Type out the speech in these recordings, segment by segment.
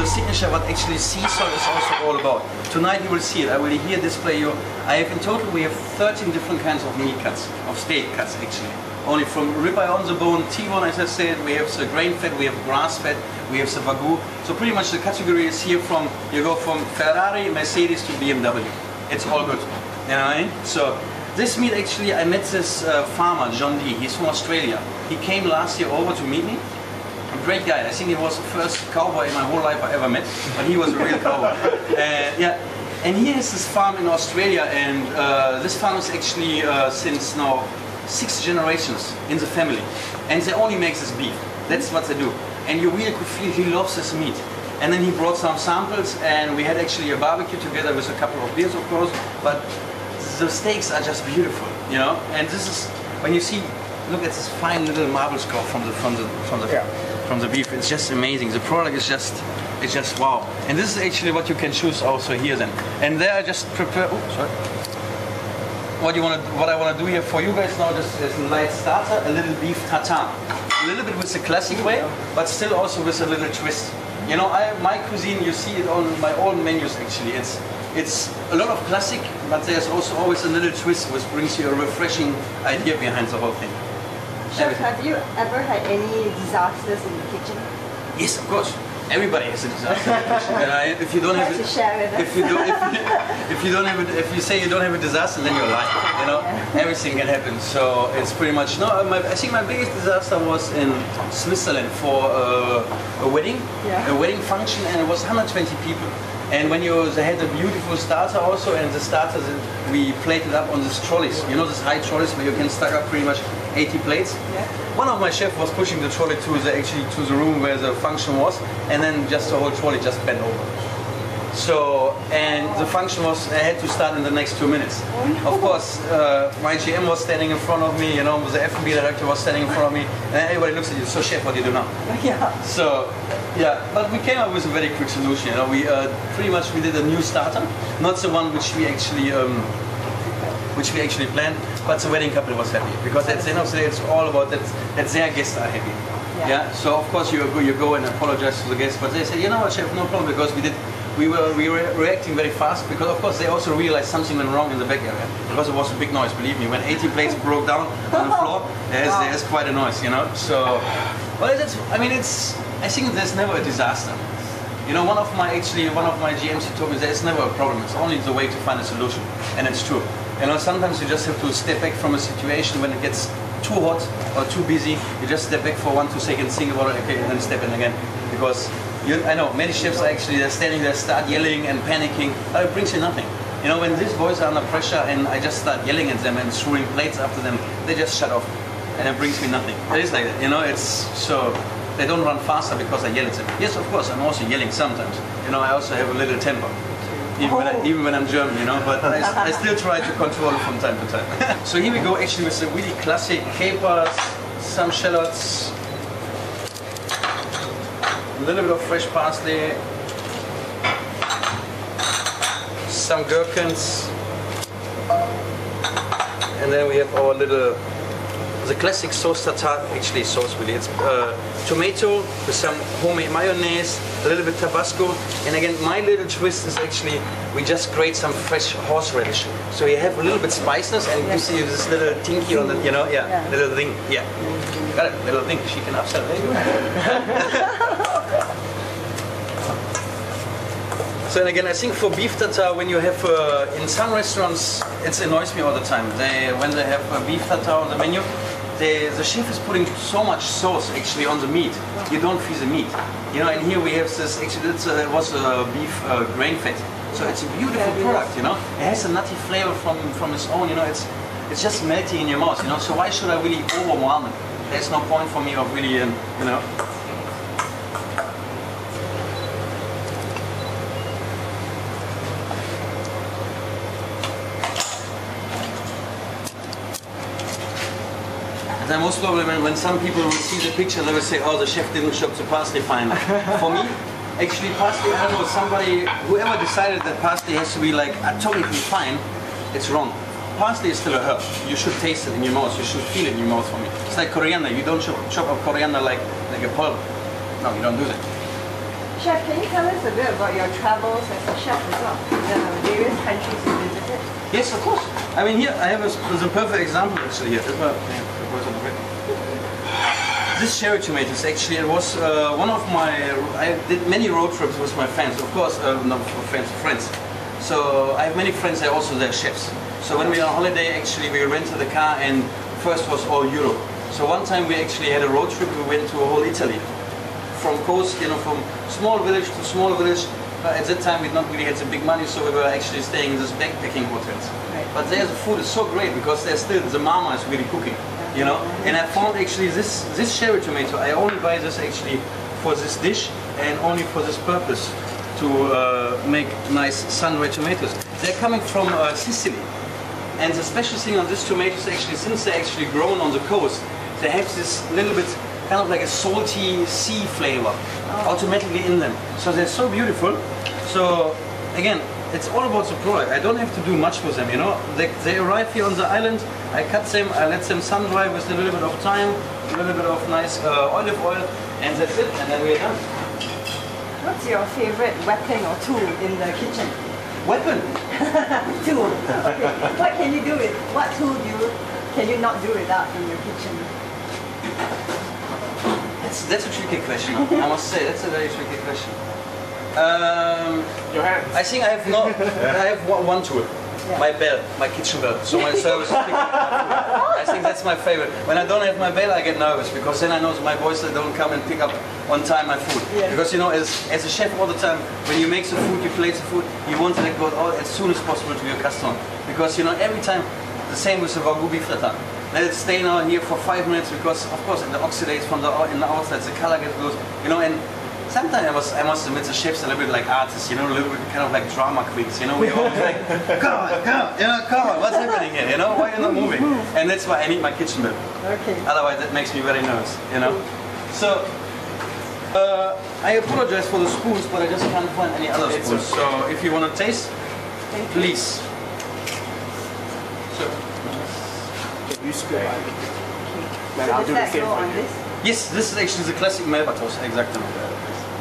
signature what actually sea salt is also all about. Tonight you will see it. I will here display you. I have in total we have 13 different kinds of meat cuts, of steak cuts actually. Only from ribeye on the bone, T1 as I said, we have the grain fat, we have grass fat, we have the Wagyu. So pretty much the category is here from, you go from Ferrari, Mercedes to BMW. It's all good. You know what I mean? So this meat actually, I met this farmer, John D. He's from Australia. He came last year over to meet me. A great guy. I think he was the first cowboy in my whole life I ever met, but he was a real cowboy. Yeah. And he has this farm in Australia, and this farm is actually since now 6 generations in the family, and they only make this beef. That's what they do, and you really could feel he loves this meat. And then he brought some samples, and we had actually a barbecue together with a couple of beers, of course. But the steaks are just beautiful, you know. And this is when you see, look at this fine little marble score from the beef. It's just amazing. The product is just, it's just wow. And this is actually what you can choose also here then. And there I just prepare. Oh, sorry. What I want to do here for you guys now is a light starter, a little beef tartare. A little bit with the classic way, but still also with a little twist. You know, my cuisine, you see it on my own menus actually. It's a lot of classic, but there's also always a little twist which brings you a refreshing idea behind the whole thing. Chef, have you ever had any disasters in the kitchen? Yes, of course. Everybody has a disaster in the kitchen. If you don't have it, if you say you don't have a disaster, then you're lying. You know, everything can happen. So it's pretty much no. I think my biggest disaster was in Switzerland for a wedding, a wedding function, and it was 120 people. And when they had a beautiful starter also, and the starters we plated up on these trolleys. You know, these high trolleys where you can stack up pretty much 80 plates. Yeah. One of my chefs was pushing the trolley to the room where the function was, and then just the whole trolley just bent over. So, and the function was, I had to start in the next 2 minutes. Of course, my GM was standing in front of me, you know, the F&B director was standing in front of me, and everybody looks at you, so chef, what do you do now? Yeah. So, yeah, but we came up with a very quick solution, you know, we pretty much we did a new starter, not the one which we actually planned, but the wedding couple was happy, because at the end of the day it's all about that their guests are happy. Yeah. So of course you go and apologize to the guests, but they say, you know what, chef, no problem, because we were reacting very fast, because of course they also realized something went wrong in the back area, because it was a big noise. Believe me, when 80 plates broke down on the floor, there's quite a noise, you know. So, well, I think there's never a disaster. You know, one of my GMs, he told me there's never a problem. It's only the way to find a solution, and it's true. You know, sometimes you just have to step back from a situation when it gets too hot or too busy. You just step back for 1-2 seconds, think about it, okay, and then step in again. Because I know many chefs are actually they're standing there, start yelling and panicking, but it brings you nothing. You know, when these boys are under pressure and I just start yelling at them and throwing plates after them, they just shut off, and it brings me nothing. It is like that, you know. It's so they don't run faster because I yell at them. Yes, of course, I'm also yelling sometimes. You know, I also have a little temper. Even when I'm German, you know, but I still try to control it from time to time. So here we go actually with the really classic capers, some shallots, a little bit of fresh parsley, some gherkins, and then we have our the classic sauce tartare, actually sauce really. It's tomato with some homemade mayonnaise, a little bit Tabasco, and again my little twist is actually we just grate some fresh horseradish. So you have a little bit spiciness, and you see this little tinky on the, you know, little thing, got it, little thing, she can upset it. So and again, I think for beef tartare, when you have in some restaurants, it annoys me all the time. When they have beef tartare on the menu, the chef is putting so much sauce actually on the meat. You don't feel the meat, you know. And here we have this. Actually, it was beef grain fat, so it's a beautiful product. You know, it has a nutty flavor from its own. You know, it's just melting in your mouth. You know, so why should I really overwhelm it? There's no point for me of really, you know. And most probably when some people will see the picture, they will say, oh, the chef didn't chop the parsley fine. For me, actually parsley, I don't know, whoever decided that parsley has to be like atomically fine, it's wrong. Parsley is still a herb. You should taste it in your mouth, you should feel it in your mouth for me. It's like coriander, you don't chop up coriander like a pulp. No, you don't do that. Chef, can you tell us a bit about your travels as a chef as well? The various countries you visited? Yes, of course. I mean, here I have there's a perfect example actually here. This cherry tomatoes actually, it was one of my, I did many road trips with my friends, of course, not friends. So I have many friends that are also they're chefs. So when we are on holiday, actually we rented a car and first was all Europe. So one time we actually had a road trip, we went to whole Italy. From coast, you know, from small village to small village. At that time we not really had the big money, so we were actually staying in this backpacking hotels. Right. But there the food is so great because there's still, the mama is really cooking, you know. And I found actually this cherry tomato, I only buy this actually for this dish and only for this purpose, to make nice sun-dried tomatoes. They're coming from Sicily. And the special thing on these tomatoes actually, since they're actually grown on the coast, they have this little bit kind of like a salty sea flavor automatically in them. So they're so beautiful. So again, it's all about the product. I don't have to do much with them, you know. They arrive here on the island, I cut them, I let them sun dry with a little bit of time, a little bit of nice olive oil, and that's it, and then we're done. What's your favorite weapon or tool in the kitchen? Weapon? Tool. Okay. What can you do with, what tool can you not do without in your kitchen? That's a tricky question. I must say, that's a very tricky question. Your hands. I think I have one tool. Yeah. My bell, my kitchen bell. So my service. I think that's my favorite. When I don't have my bell, I get nervous because then I know my boys that don't come and pick up on time my food. Yeah. Because you know, as a chef all the time, when you make the food, you plate the food, you want it to go out as soon as possible to your customer. Because you know, every time, the same with the Wagyu beef gratin. Let it stay now here for 5 minutes because, of course, it oxidates from the outside, the color gets loose, you know. And sometimes I must admit, the chefs are a little bit like artists, you know, a little bit kind of like drama queens, you know. We're always like, come on, you know, come on, what's happening here, you know? Why are you not moving? And that's why I need my kitchen bell. Okay. Otherwise, that makes me very nervous, you know. So I apologize for the spoons, but I just can't find any other spoons. So if you want to taste, please. So. You scoop. So I'll do the does that same go for on you. this? Yes, this is actually the classic Melba toast, exactly.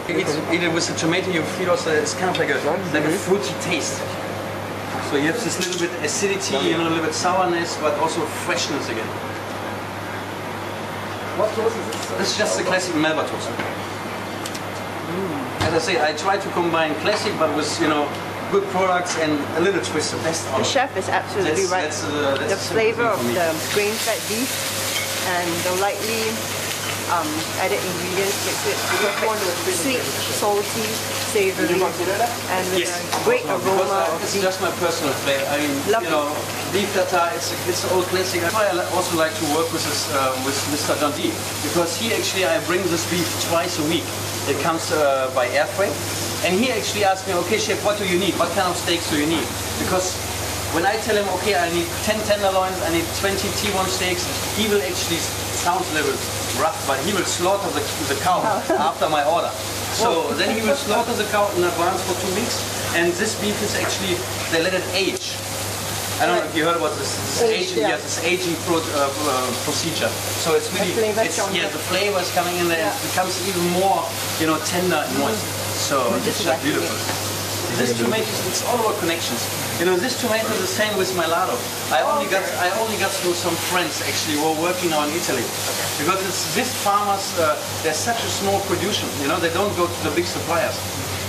Eat it with the tomato, you feel also it's kind of like a fruity taste. So you have this little bit acidity, you know, a little bit sourness, but also freshness again. What toast is this? This is just the classic Melba toast. As I say, I try to combine classic, but with, you know, good products and a little twist, the best out The of it. chef is absolutely right. That's the flavor of the grain-fed beef and the lightly added ingredients makes it perfect. Sweet, salty, savory, and with a great aroma of It's beef. just my personal flavor. I mean, Lovely. you know, beef tartare, it's an old classic. That's why I also like to work with this, with Mr. Dundee, because he actually, I bring this beef twice a week. It comes by air freight. And he actually asked me, okay, chef, what do you need? What kind of steaks do you need? Because when I tell him, okay, I need 10 tenderloins, I need 20 T1 steaks, he will actually, sounds a little rough, but he will slaughter the cow after my order. So then he will slaughter the cow in advance for 2 weeks, and this beef is actually, they let it age. I don't know if you heard about this aging, yes, this aging procedure. So it's really, the flavor is coming in there, and it becomes even more, you know, tender and moist. So it's just beautiful. This tomato, it's all about connections. You know, this tomato is the same with my lardo. I only got through some friends actually who are working now in Italy. Because these farmers, they're such a small production, you know, they don't go to the big suppliers.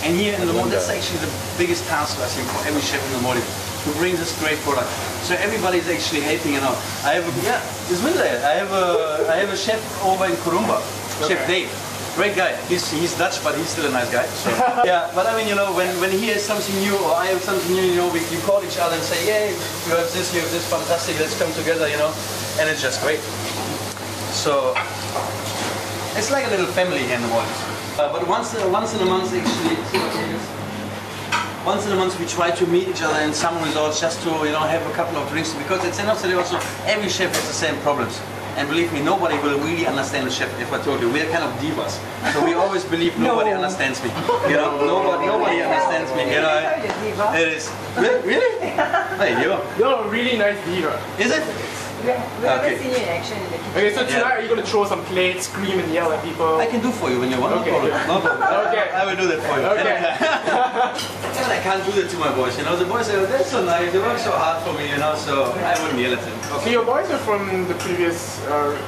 And here in the Maldives, that's actually the biggest task, I think, for every chef in the Maldives, to bring this great product. So everybody's actually helping it out. I have it's winter. I have a chef over in Kurumba, Chef Dave. Great guy. He's Dutch, but he's still a nice guy. So. Yeah, but I mean, you know, when he has something new or I have something new, you know, you call each other and say, yeah, you have this, fantastic, let's come together, you know, and it's just great. So it's like a little family here in the Maldives. But once in a month, actually, once in a month we try to meet each other in some resorts just to, you know, have a couple of drinks, because at the end of the day also every chef has the same problems. And believe me, nobody will really understand the chef if I told you. We're kind of divas. So we always believe nobody understands me. You know, nobody understands me. You know, it is. Really? Hey, you're a really nice diva. Is it? We haven't Okay. seen you in action in the kitchen. Okay, so tonight are you going to throw some plates, scream and yell at people? I can do for you when you want. Okay. No problem. No problem. Okay. I will do that for you. Okay. And I can't do that to my boys, you know. The boys say, oh, that's so nice, they work so hard for me, you know, so I wouldn't yell at them. So your boys are from the previous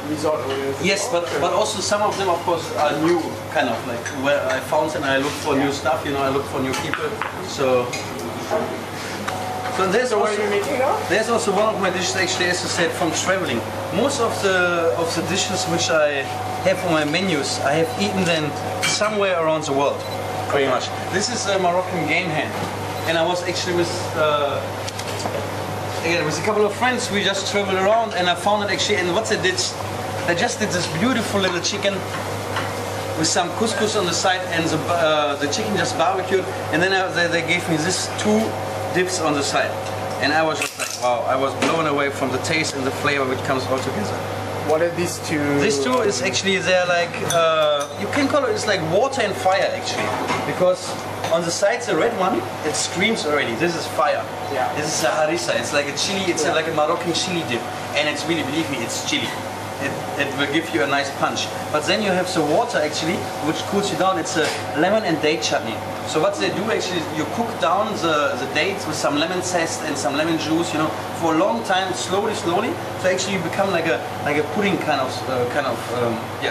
resort owners? Yes, but also some of them, of course, are new, kind of like where I found and I look for new stuff, you know, I look for new people. So there's So what also, are you making now? there's also one of my dishes actually, as I said, from traveling. Most of the dishes which I have on my menus, I have eaten them somewhere around the world, pretty much. This is a Moroccan game hand, and I was actually with a couple of friends. We just traveled around, and I found it actually. And what they did, they just did this beautiful little chicken with some couscous on the side, and the chicken just barbecued, and then they gave me this 2 dips on the side, and I was just like, wow, I was blown away from the taste and the flavor which comes all together. What are these two? These 2 is actually, they're like, you can call it, it's like water and fire actually, because on the sides, the red one, it screams already, this is fire. Yeah. This is a harissa, it's like a chili, it's like a Moroccan chili dip, and it's really, believe me, it's chili. It will give you a nice punch. But then you have the water actually, which cools you down. It's a lemon and date chutney. So what they do actually, you cook down the dates with some lemon zest and some lemon juice, you know, for a long time, slowly. So actually you become like a pudding kind of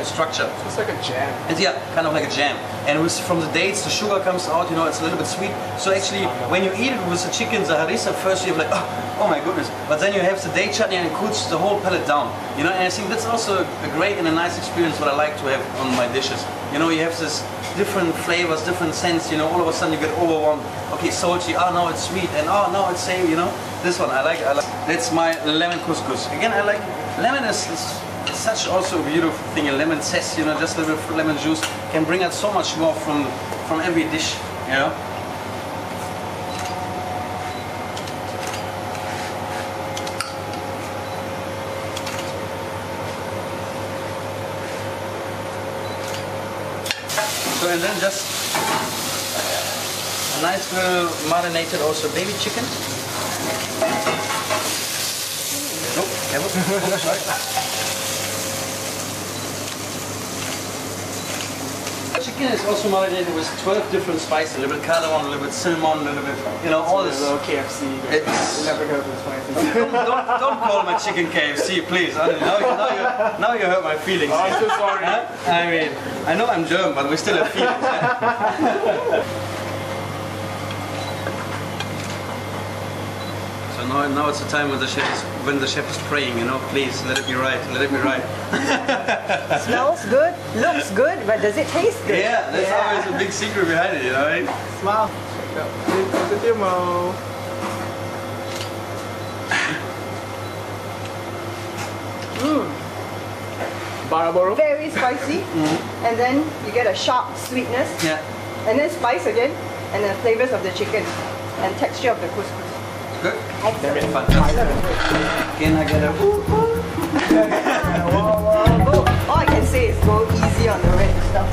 structure. It's like a jam. It's, yeah, kind of like a jam. And from the dates, the sugar comes out, you know, it's a little bit sweet. So actually, when you eat it with the chicken, the harissa, first you're like, oh my goodness. But then you have the date chutney and it cools the whole palate down. You know, and I think that's also a great and a nice experience what I like to have on my dishes. You know, you have this different flavors, different scents, you know, all of a sudden you get overwhelmed. Okay, salty, oh no, it's sweet, and oh no, it's savory, you know. This one, I like. That's my lemon couscous. Again, I like, lemon is such also a beautiful thing. A lemon zest, you know, just a little bit of lemon juice can bring out so much more from every dish, you know. So and then just a nice little marinated also baby chicken. Nope, sorry. Chicken is also marinated with 12 different spices, a little bit cardamom, a little bit cinnamon, a little bit, you know, all this. A little KFC. It's, never heard of the spices. don't call my chicken KFC, please. Now you hurt my feelings. Oh, I'm so sorry. Huh? I mean, I know I'm German, but we still have feelings. So now it's the time when the chef is praying, you know, please let it be right, let it be right. Smells good, looks good, but does it taste good? Yeah, that's always a big secret behind it, you know, right? Smile. Baraboro. Very spicy, and then you get a sharp sweetness, Yeah. and then spice again, and the flavors of the chicken, and texture of the couscous. Good. Excellent. Fantastic. Can I get a All I can say is go easy on the red stuff.